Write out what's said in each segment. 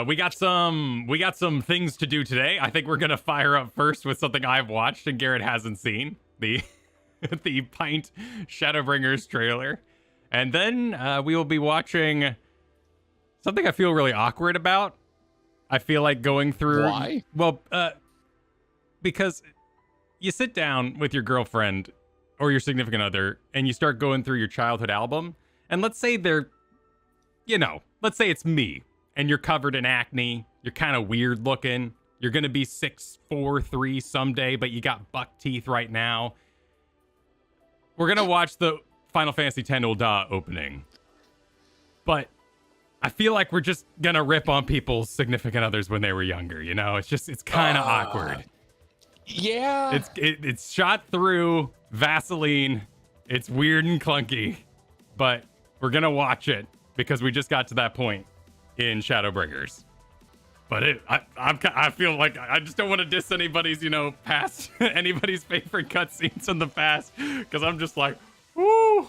We got some things to do today. I think we're gonna fire up first with something I've watched and Garrett hasn't seen. The Pint Shadowbringers trailer. And then we will be watching something I feel really awkward about. I feel like going through... Why? Well, because you sit down with your girlfriend or your significant other and you start going through your childhood album. And let's say they're, let's say it's me and you're covered in acne. You're kind of weird looking. You're going to be 6'4", someday, but you got buck teeth right now. We're going to watch the Final Fantasy X Ul'Dah Opening. But I feel like we're just going to rip on people's significant others when they were younger, It's kind of awkward. Yeah. It's shot through Vaseline. It's weird and clunky. But we're going to watch it because we just got to that point in Shadowbringers. But I feel like I just don't want to diss anybody's, past, anybody's favorite cutscenes in the past. Because I'm just like, whoo,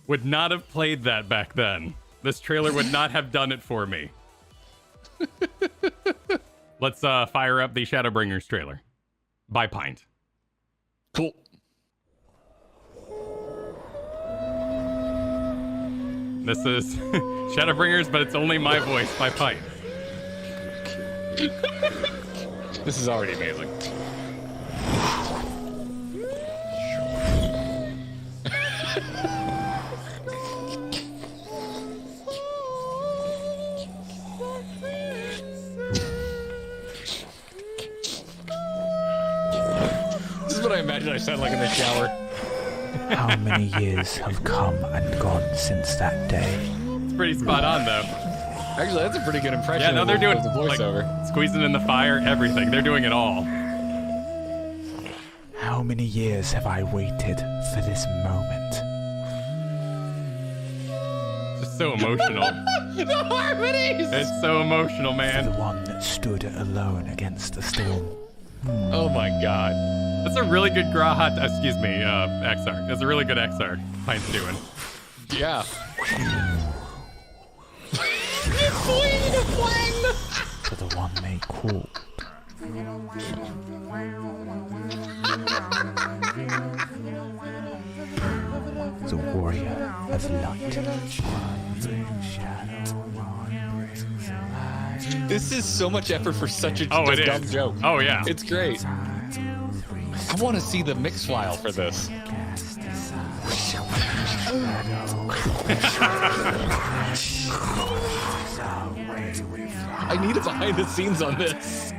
would not have played that back then. This trailer would not have done it for me. Let's fire up the Shadowbringers trailer by Pint. Cool. This is Shadowbringers, but it's only my voice by Pint. This is already amazing. This is what I imagine I sound like in the shower. How many years have come and gone since that day? It's pretty spot on, though. Actually, that's a pretty good impression. Yeah, no, they're doing the voiceover. Like, squeezing in the fire, everything. They're doing it all. How many years have I waited for this moment? Just so emotional. The harmonies! It's so emotional, man. The one that stood alone against the storm. Oh my god. That's a really good XR. That's a really good XR Pint's doing. Yeah. For the one they called. The warrior of light. This is so much effort for such a it dumb is. joke. Oh, yeah. It's great. I want to see the mix file for this. I need a behind the scenes on this.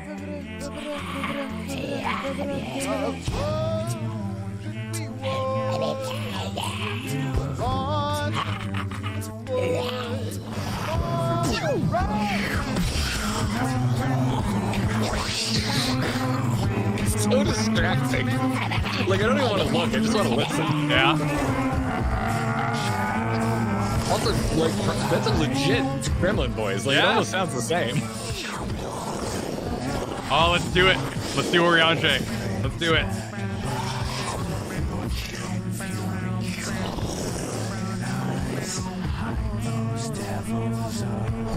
So distracting. Like, I don't even want to look, I just want to listen. Yeah. Also, like, that's a legit Gremlin voice. Like, Yeah. it almost sounds the same. Oh, let's do it. Let's do Oriange. Let's do it.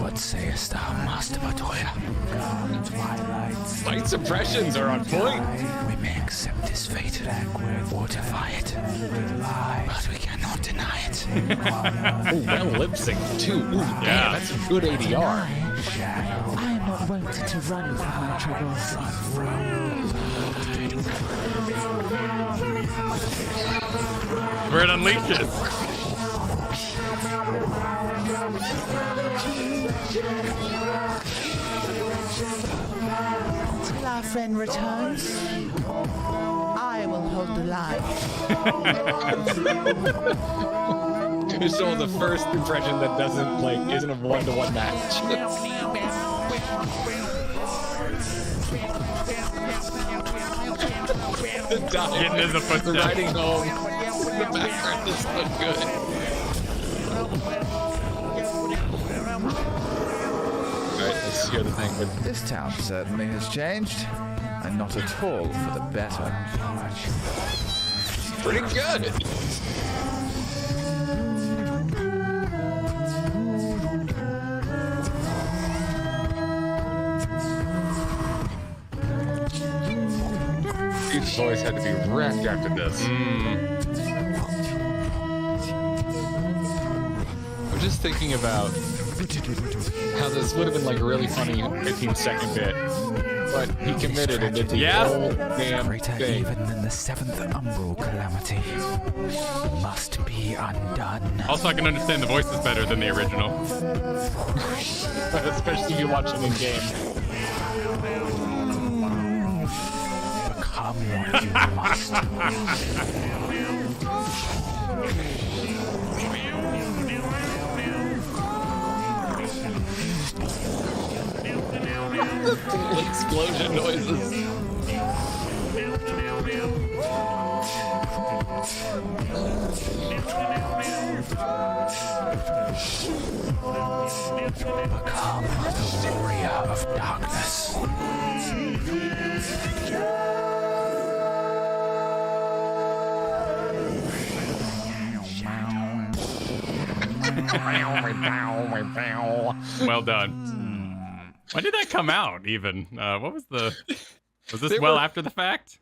What sayest thou, Master Batoya? Fight's impressions are on point. We may accept this fate or defy it, but we cannot deny it. Oh, well lip sync too. Ooh, Yeah. damn, that's a good ADR. I am not wont to run from my troubles. Where it unleashes. Till our friend returns, I will hold the line. So the first impression that doesn't, like, isn't a one-to-one match. The dive, Getting in the the footsteps. riding home, the background is so good. Alright, let's hear the thing. This town certainly has changed, and not at all for the better. Pretty good. His voice had to be wrecked after this. I'm just thinking about how this would have been like a really funny 15-second bit, but he committed and did the whole damn Greater thing. even than the 7th umbral calamity must be undone. Also, I can understand the voices better than the original. Especially if you watch it in game. Become what you must. Explosion noises. Become the warrior of darkness. Well done. When did that come out, even? What was the... Was this They well were- after the fact?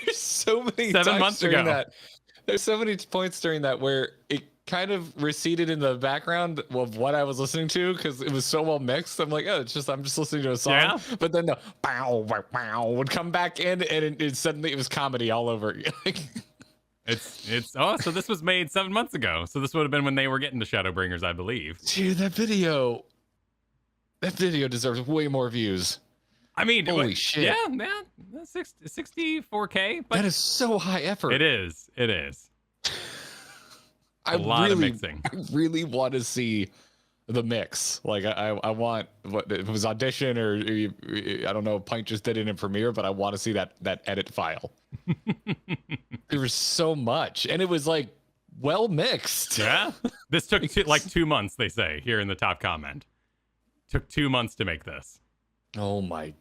There's so many 7 times months during ago. that. There's so many points during that where it kind of receded in the background of what I was listening to because it was so well mixed. I'm like, oh, I'm just listening to a song. Yeah? But then the bow, bow, bow would come back in, and it suddenly it was comedy all over again. Oh, so this was made 7 months ago. So this would have been when they were getting the Shadowbringers, I believe. Dude, that video deserves way more views. I mean, Holy shit. Yeah, 64K. But That is so high effort. it is. I A lot of really- mixing. I really want to see the mix. Like I want what if it was Audition or I don't know, Pint just did it in Premiere, but I want to see that edit file. There was so much, and it was like well mixed. Yeah. This took like 2 months, they say here in the top comment. Took 2 months to make this. Oh my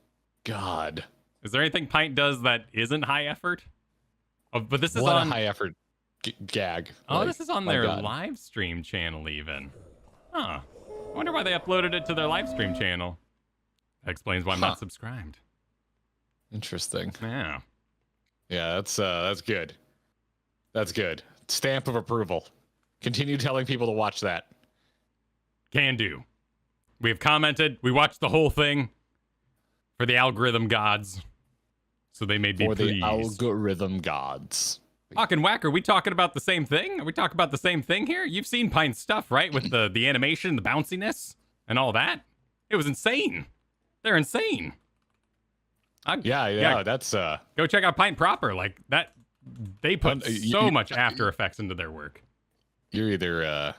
god. Is there anything Pint does that isn't high effort? Oh, but this is What on a high effort gag. Oh, Like, this is on my their God. live stream channel, even. Huh. I wonder why they uploaded it to their live stream channel. That explains why I'm Huh. not subscribed. Interesting. Yeah. Yeah, that's good. That's good. Stamp of approval. Continue telling people to watch that. Can do. We have commented. We watched the whole thing for the algorithm gods. So they may be For the pleased. algorithm gods. Hawk and Whack, are we talking about the same thing? Are we talking about the same thing here? You've seen Pint's stuff, right? With the animation, the bounciness, and all that. It was insane. They're insane. Yeah, that's Go check out Pint proper. Like that, they put so you- much After Effects into their work. you're either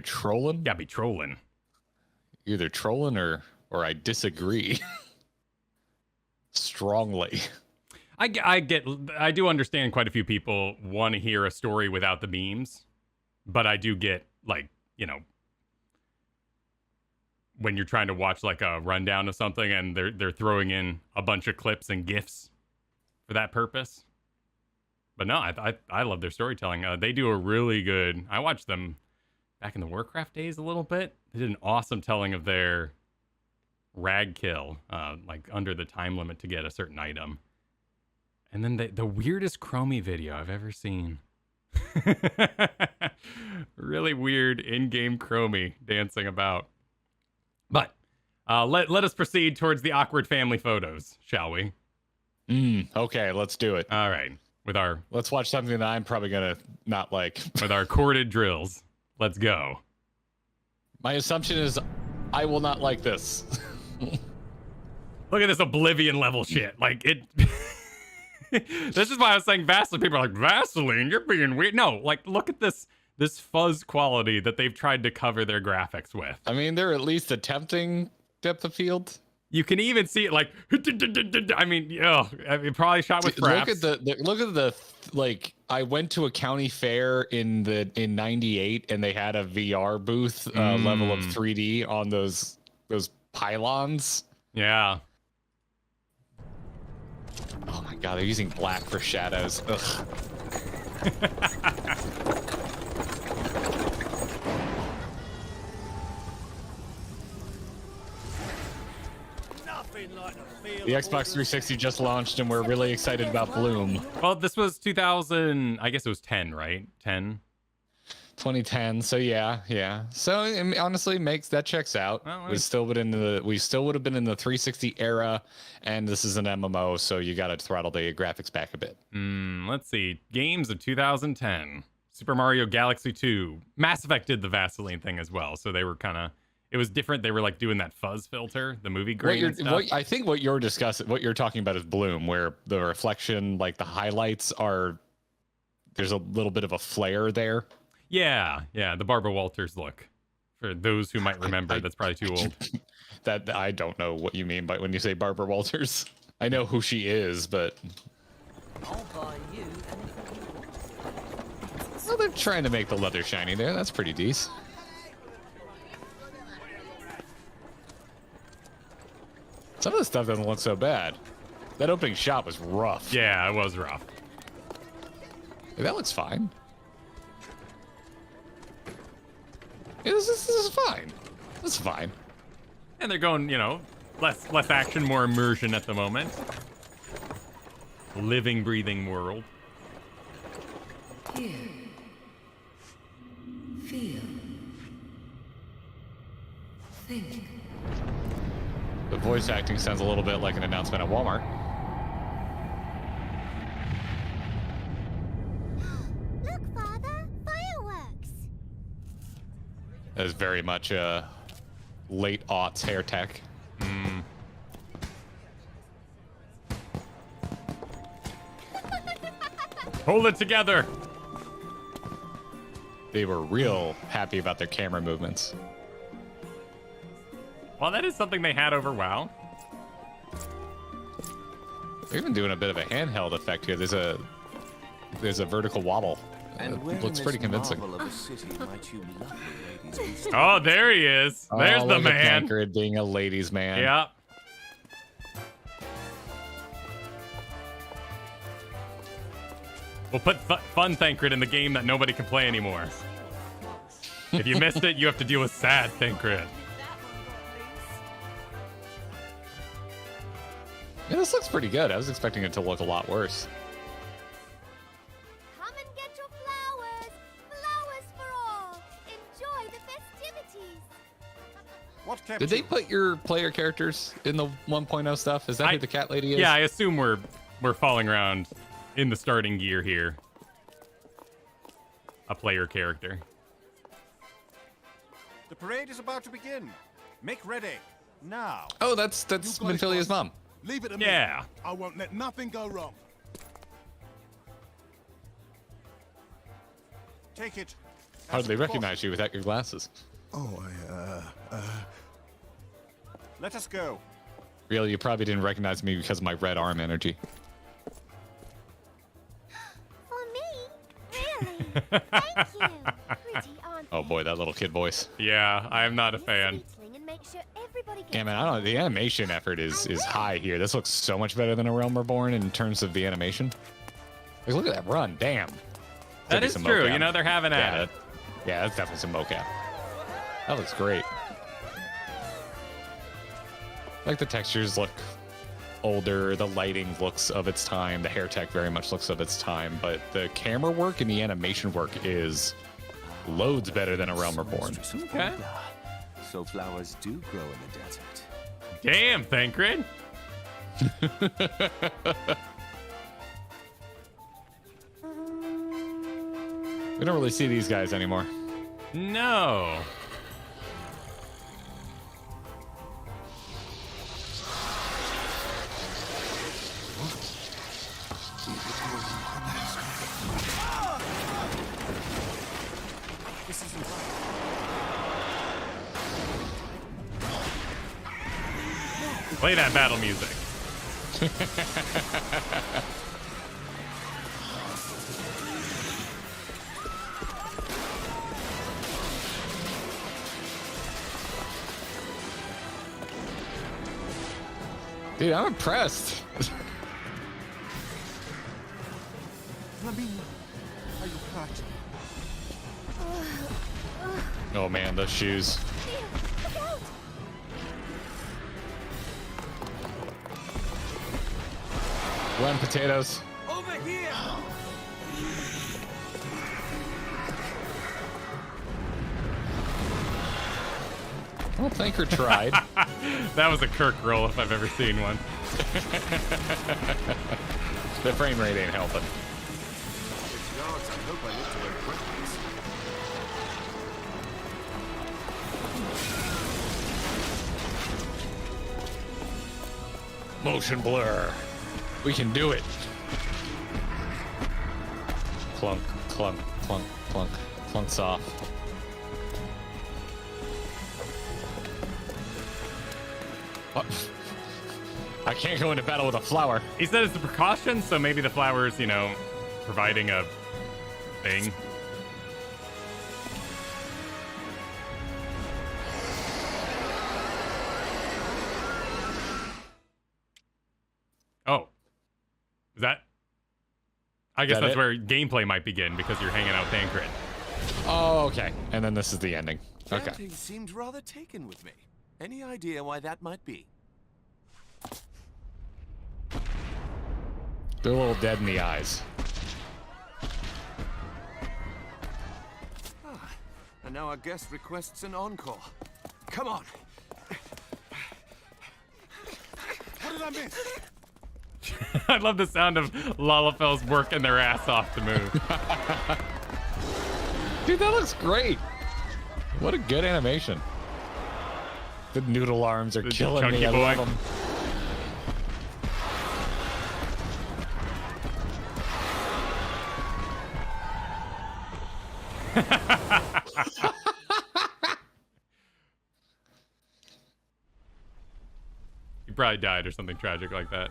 trolling. Gotta be trolling. You're either trolling or I disagree strongly. I do understand quite a few people want to hear a story without the memes, but I do get, like, you know, when you're trying to watch like a rundown of something and they're throwing in a bunch of clips and GIFs for that purpose. But no, I love their storytelling. They do a really good. I watched them back in the Warcraft days a little bit. They did an awesome telling of their rag kill, like under the time limit to get a certain item. And then the weirdest Chromie video I've ever seen. Really weird in-game Chromie dancing about. But let us proceed towards the awkward family photos, shall we? Okay, let's do it. All right. Let's watch something that I'm probably gonna not like. With our corded drills. Let's go. My assumption is I will not like this. Look at this Oblivion level shit. Like it. This is why I was saying Vaseline. People are like, Vaseline, you're being weird. No, like look at this fuzz quality that they've tried to cover their graphics with. I mean, they're at least attempting depth of field. You can even see it like. I mean, it probably shot with fraps. Look at the like. I went to a county fair in '98, and they had a VR booth level of 3D on those pylons. Yeah. Oh my god, they're using black for shadows. Ugh. The Xbox 360 just launched, and we're really excited about Bloom. Well, this was 2000. I guess it was 10, right? 10. 2010. So yeah. So I mean, honestly, that checks out. Well, we still would have been in the 360 era, and this is an MMO, so you got to throttle the graphics back a bit. Let's see. Games of 2010. Super Mario Galaxy 2. Mass Effect did the Vaseline thing as well, so they were kind of. It was different. They were like doing that fuzz filter, the movie grain and stuff. I think what you're talking about is Bloom, where the reflection, like the highlights are. There's a little bit of a flare there. Yeah, the Barbara Walters look. For those who might remember, that's probably too old. That I don't know what you mean by when you say Barbara Walters. I know who she is, but I'll buy you anything you want. well, they're trying to make the leather shiny there. That's pretty decent. Some of the stuff doesn't look so bad. That opening shot was rough. Yeah, it was rough. Hey, that looks fine. Yeah, this is fine. This is fine. And they're going, less action, more immersion at the moment. Living, breathing world. Hear. Feel. Think. The voice acting sounds a little bit like an announcement at Walmart. Look, Father, fireworks. That is very much late aughts hair tech. Hold it together. They were real happy about their camera movements. Well, that is something they had over WoW. They're even doing a bit of a handheld effect here. There's a vertical wobble. It looks pretty convincing. Oh, there he is. There's the look at man. Tancred being a ladies' man. Yeah. We'll put Fun Thancred in the game that nobody can play anymore. If you missed it, you have to deal with Sad Thancred. Yeah, this looks pretty good. I was expecting it to look a lot worse. Come and get your flowers. Flowers for all. Enjoy the festivities. What kept Did they you? put your player characters in the 1.0 stuff? Is that who the cat lady is? Yeah, I assume we're falling around in the starting gear here. A player character. The parade is about to begin. Make ready. Now. Oh, that's You got it, Minfilia's boss. mom. Leave it to Yeah. me. I won't let nothing go wrong. Take it. How as did they a recognize you without your glasses? caution. Let us go. Really, you probably didn't recognize me because of my red arm energy. For me? Really? Thank you. Pretty, aren't Oh they? boy, that little kid voice. Yeah, I am not a Miss fan. Sweetling and make sure everybody gets Yeah, man, I don't know. The animation effort is high here. This looks so much better than A Realm Reborn in terms of the animation. Like, look at that run. Damn. That Could be is some true. mocap. They're having at it. Yeah, that's definitely some mocap. That looks great. Like the textures look older, the lighting looks of its time, the hair tech very much looks of its time, but the camera work and the animation work is loads better than A Realm Reborn. Okay. So flowers do grow in the desert. Damn, Thancred. We don't really see these guys anymore. No. This isn't right. Play that battle music. Dude, I'm impressed. Flamingo, are you hurt? Oh man, those shoes. Look out! Run, potatoes. Over here! Well, Thinker tried. That was a Kirk roll if I've ever seen one. The frame rate ain't helping. It's yards. I hope I live to wear questions. Motion blur. We can do it. Clunk, clunk, clunk, clunk, clunks off. What? I can't go into battle with a flower. He said it's a precaution, so maybe the flower's, you know, providing a thing. Oh. Is that? I guess That that's it? where gameplay might begin because you're hanging out Thancred. Oh, okay. And then this is the ending. Okay. Chanting seemed rather taken with me. Any idea why that might be? They're a little dead in the eyes. And now our guest requests an encore. Come on. What did I miss? I love the sound of Lalafels working their ass off to move. Dude, that looks great. What a good animation. The noodle arms are The killing chunky me. I boy. love them. He probably died or something tragic like that.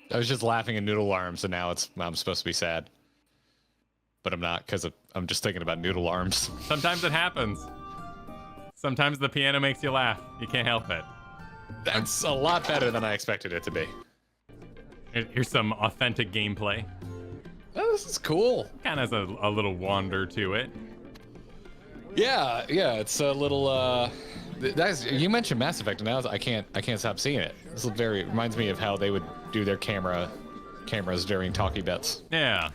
I was just laughing at noodle arms, and now I'm supposed to be sad. But I'm not, because I'm just thinking about noodle arms. Sometimes it happens. Sometimes the piano makes you laugh. You can't help it. That's a lot better than I expected it to be. Here's some authentic gameplay. Oh, this is cool. Kind of has a little wander to it. Yeah, it's a little. You mentioned Mass Effect, and now I can't stop seeing it. This is reminds me of how they would do their cameras during talkie bits. Yeah.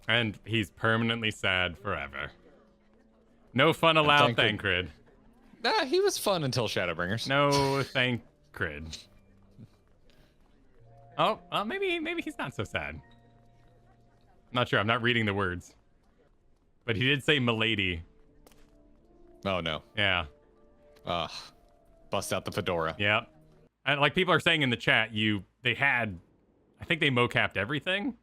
And he's permanently sad forever. No fun allowed, Thancred. Nah, he was fun until Shadowbringers. No Thancred. Oh, well, maybe he's not so sad. Not sure. I'm not reading the words. But he did say "milady." Oh no. Yeah. Bust out the fedora. Yep. And like people are saying in the chat, I think they mocapped everything.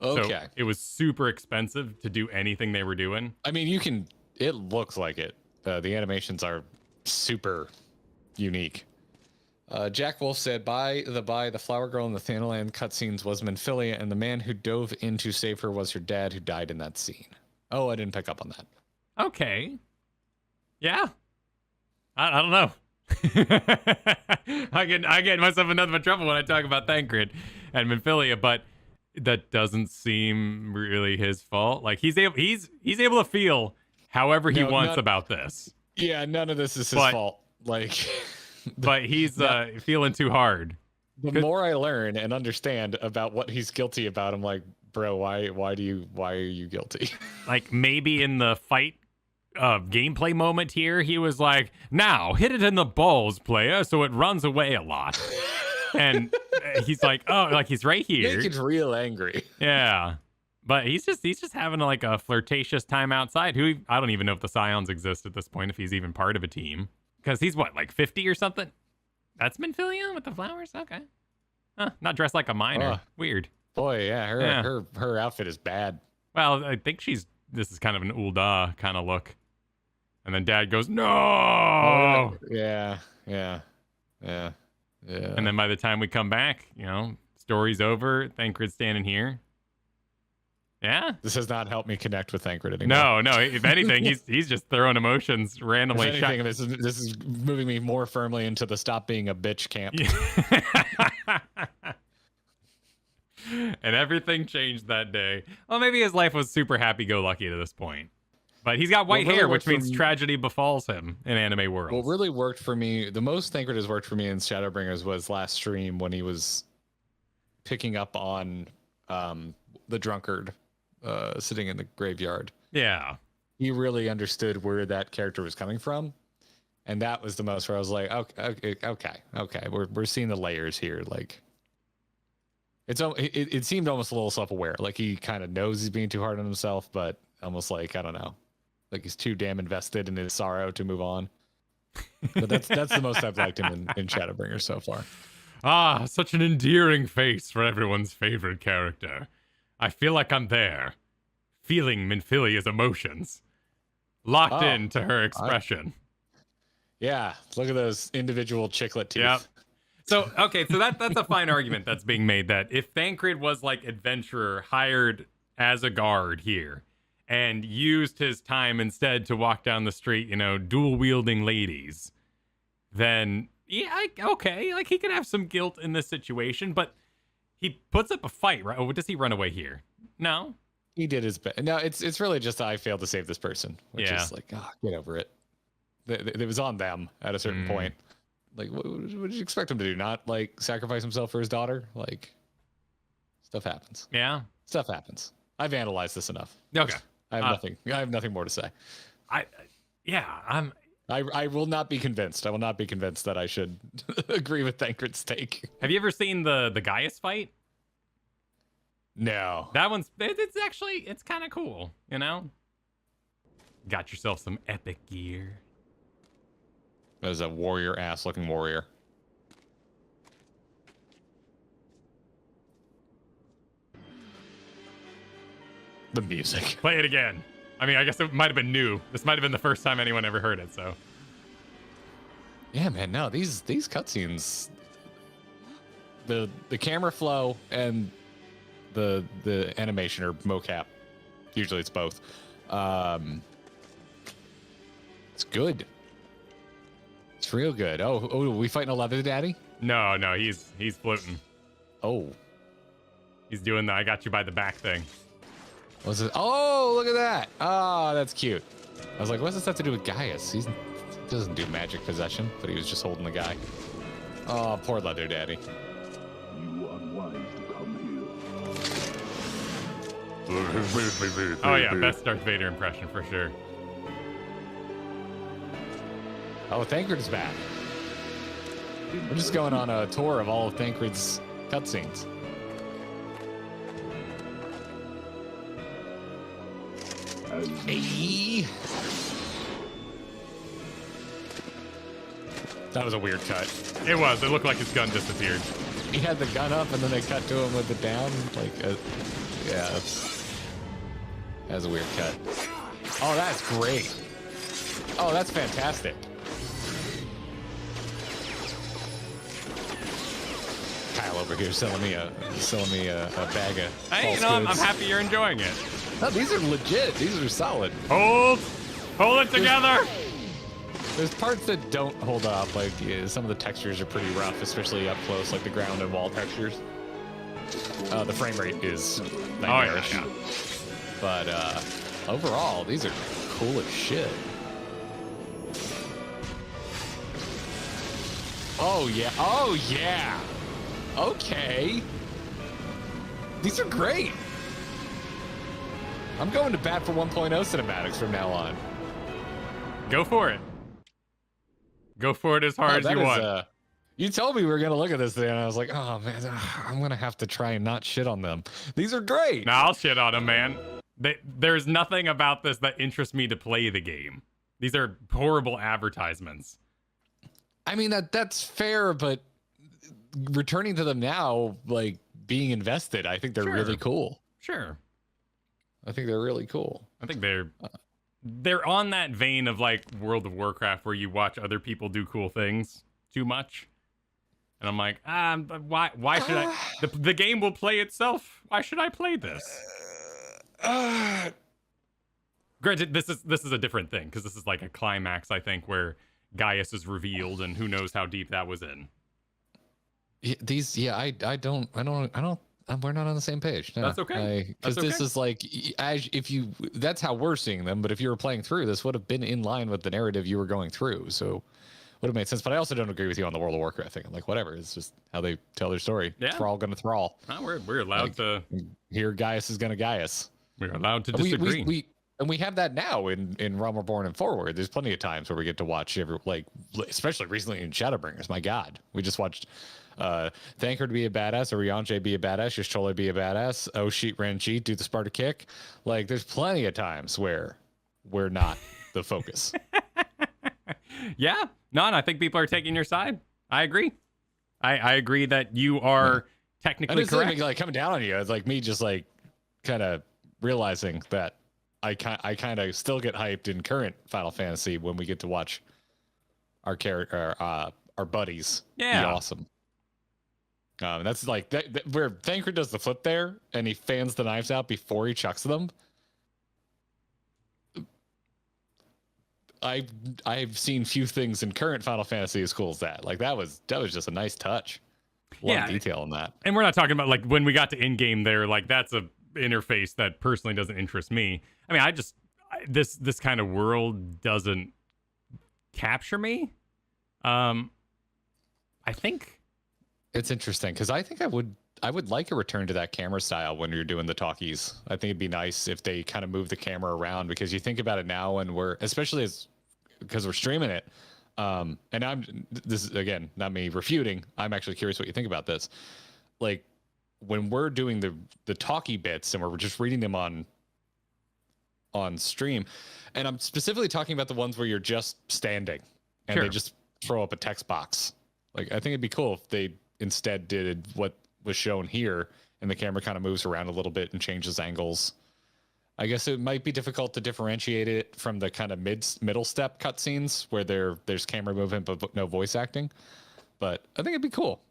Okay. So it was super expensive to do anything they were doing. I mean, it looks like it. The animations are super unique. Jack Wolf said, the flower girl in the Thanalan cutscenes was Menphilia, and the man who dove in to save her was her dad who died in that scene. Oh, I didn't pick up on that. Okay. Yeah. I don't know. I get myself in nothing but trouble when I talk about Thancred and Menphilia, but that doesn't seem really his fault. Like he's able to feel however he wants about this. Yeah, none of this is his fault. Like, but he's feeling too hard. The more I learn and understand about what he's guilty about, I'm like, bro, why are you guilty? Like maybe in the fight gameplay moment here, he was like, now hit it in the balls, player, so it runs away a lot. And he's like, oh, like he's right here. Naked's real angry. Yeah. But he's just having like a flirtatious time outside. I don't even know if the Scions exist at this point, if he's even part of a team. Because he's what, like 50 or something? That's Menphilia with the flowers? Okay. Huh, not dressed like a miner. Weird. Boy, yeah, her outfit is bad. Well, I think this is kind of an Ul'Dah kind of look. And then Dad goes, no! Yeah. And then by the time we come back, story's over. Thancred's standing here. Yeah. This has not helped me connect with Thancred anymore. No. If anything, he's just throwing emotions randomly. If anything, this is moving me more firmly into the stop being a bitch camp. And everything changed that day. Well, maybe his life was super happy-go-lucky to this point. But he's got white hair, which means tragedy befalls him in anime world. What really worked for me, the most Thancred has worked for me in Shadowbringers was last stream when he was picking up on the drunkard sitting in the graveyard. Yeah. He really understood where that character was coming from. And that was the most where I was like, okay. We're seeing the layers here. Like, it seemed almost a little self-aware. Like he kind of knows he's being too hard on himself, but almost like, I don't know. Like he's too damn invested in his sorrow to move on. But that's the most I've liked him in Shadowbringers so far. Ah, such an endearing face for everyone's favorite character. I feel like I'm there, feeling Minfilia's emotions, locked into her expression. Yeah, look at those individual chiclet teeth. Yep. So, okay, so that's a fine argument that's being made, that if Thancred was like adventurer hired as a guard here and used his time instead to walk down the street, you know, dual wielding ladies, then yeah, okay, like he could have some guilt in this situation, but he puts up a fight, right? Oh, does he run away here? No. He did his best. No, it's really just I failed to save this person, which is like, get over it. It was on them at a certain point. Like, what did you expect him to do? Not like sacrifice himself for his daughter? Like, stuff happens. Yeah, stuff happens. I've analyzed this enough. Okay, I have nothing more to say. I will not be convinced. I will not be convinced that I should agree with Thancred's take. Have you ever seen the Gaius fight? No. That one's it's kind of cool, you know? Got yourself some epic gear. That is a warrior ass looking warrior. The music. Play it again. I mean, I guess it might have been new. This might have been the first time anyone ever heard it, so. Yeah, man, no, these cutscenes, the camera flow and the animation or mocap, usually it's both. It's good. It's real good. Oh, we fighting a leather daddy? No, he's floating. Oh. He's doing the I got you by the back thing. What's it? Oh, look at that. Oh, that's cute. I was like, what does this have to do with Gaius? He doesn't do magic possession, but he was just holding the guy. Oh, poor leather daddy. You unwise to come here. Oh yeah, best Darth Vader impression for sure. Oh, Thancred's back. We're just going on a tour of all of Thancred's cutscenes. Hey. That was a weird cut. It was. It looked like his gun disappeared. He had the gun up and then they cut to him with it down. Like, yeah, that's a weird cut. Oh, that's great. Oh, that's fantastic. Kyle over here selling me a bag of Hey, false I'm goods. happy you're enjoying it. No, these are legit. These are solid. Hold it together. There's parts that don't hold up. Like some of the textures are pretty rough, especially up close, like the ground and wall textures. The frame rate is nightmarish. Yeah. But overall, these are cool as shit. Oh yeah. Oh yeah. Okay. These are great. I'm going to bat for 1.0 cinematics from now on. Go for it. Go for it as hard as you want. You told me we were going to look at this thing, and I was like, oh, man, I'm going to have to try and not shit on them. These are great. No, I'll shit on them, man. There's nothing about this that interests me to play the game. These are horrible advertisements. I mean, that's fair, but returning to them now, like, being invested, I think they're really cool. Sure. I think they're really cool. I think they're on that vein of like World of Warcraft where you watch other people do cool things too much. And I'm like, why should I? The game will play itself. Why should I play this? Granted, this is a different thing because this is like a climax, I think, where Gaius is revealed, and who knows how deep that was in. I don't. We're not on the same page. No. That's okay. Because this is like, that's how we're seeing them. But if you were playing through, this would have been in line with the narrative you were going through. So would have made sense. But I also don't agree with you on the World of Warcraft thing. I'm like, whatever. It's just how they tell their story. Yeah. Thrall gonna thrall. We're allowed to. Here, Gaius is gonna Gaius. We're allowed to disagree. And we have that now in Realm Reborn and forward. There's plenty of times where we get to watch especially recently in Shadowbringers. My God, we just watched Thanker to be a badass, Orianche be a badass, Y'shtola be a badass, Oshit Renji do the Sparta kick. Like, there's plenty of times where we're not the focus. Yeah, no, I think people are taking your side. I agree. I agree that you are technically correct. Like coming down on you, it's like me just like kind of realizing that I kind of still get hyped in current Final Fantasy when we get to watch our character, our buddies be awesome. That's like where Thanker does the flip there, and he fans the knives out before he chucks them. I've seen few things in current Final Fantasy as cool as that. Like that was just a nice touch. A lot of detail in that. And we're not talking about like when we got to in game there. Like that's a interface that personally doesn't interest me. I mean, this kind of world doesn't capture me. I think. It's interesting because I think I would like a return to that camera style when you're doing the talkies. I think it'd be nice if they kind of move the camera around because you think about it now and because we're streaming it. And this is again not me refuting. I'm actually curious what you think about this. Like when we're doing the talkie bits and we're just reading them on stream, and I'm specifically talking about the ones where you're just standing and they just throw up a text box. Like I think it'd be cool if they instead did what was shown here and the camera kind of moves around a little bit and changes angles. I guess it might be difficult to differentiate it from the kind of middle step cutscenes where there's camera movement but no voice acting. But I think it'd be cool.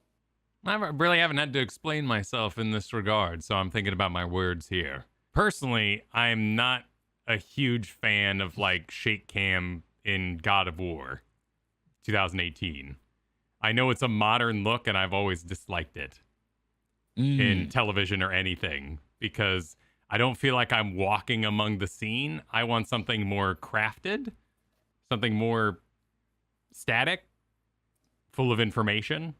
I really haven't had to explain myself in this regard, so I'm thinking about my words here. Personally, I'm not a huge fan of like shake cam in God of War 2018. I know it's a modern look, and I've always disliked it in television or anything because I don't feel like I'm walking among the scene. I want something more crafted, something more static, full of information.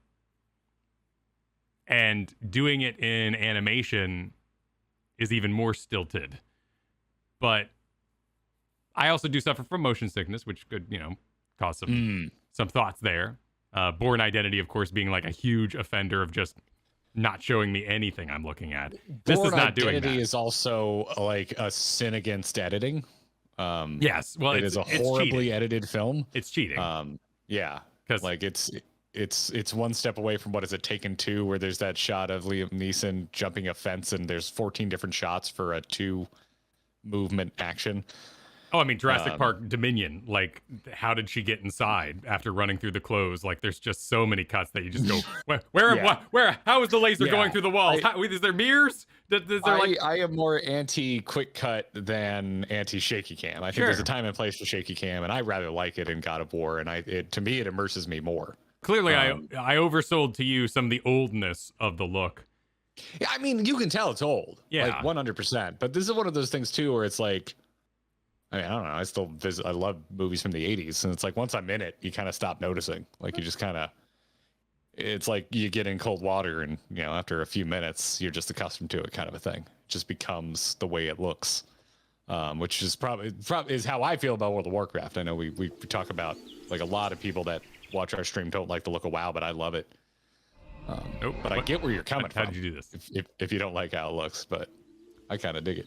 And doing it in animation is even more stilted. But I also do suffer from motion sickness, which could, cause some thoughts there. Born Identity, of course, being like a huge offender of just not showing me anything I'm looking at. This is not doing that. Identity is also like a sin against editing. Yes, well, it is a horribly cheating. Edited film. It's cheating. Yeah, because like it's one step away from what is it, Taken 2, where there's that shot of Liam Neeson jumping a fence, and there's 14 different shots for a 2 movement action. Oh, I mean, Jurassic Park Dominion. Like, how did she get inside after running through the clothes? Like, there's just so many cuts that you just go, where? How is the laser going through the walls? Is there mirrors? I am more anti-quick cut than anti-shaky cam. I think there's a time and place for shaky cam, and I rather like it in God of War, and to me, it immerses me more. Clearly, I oversold to you some of the oldness of the look. Yeah, I mean, you can tell it's old. Yeah. Like, 100%. But this is one of those things, too, where it's like, I mean, I don't know. I still visit. I love movies from the 80s. And it's like once I'm in it, you kind of stop noticing. Like you just kind of, it's like you get in cold water and, after a few minutes, you're just accustomed to it kind of a thing. It just becomes the way it looks, which is probably is how I feel about World of Warcraft. I know we talk about like a lot of people that watch our stream don't like the look of WoW, but I love it. But I get where you're coming from. How did you do this? If you don't like how it looks, but I kind of dig it.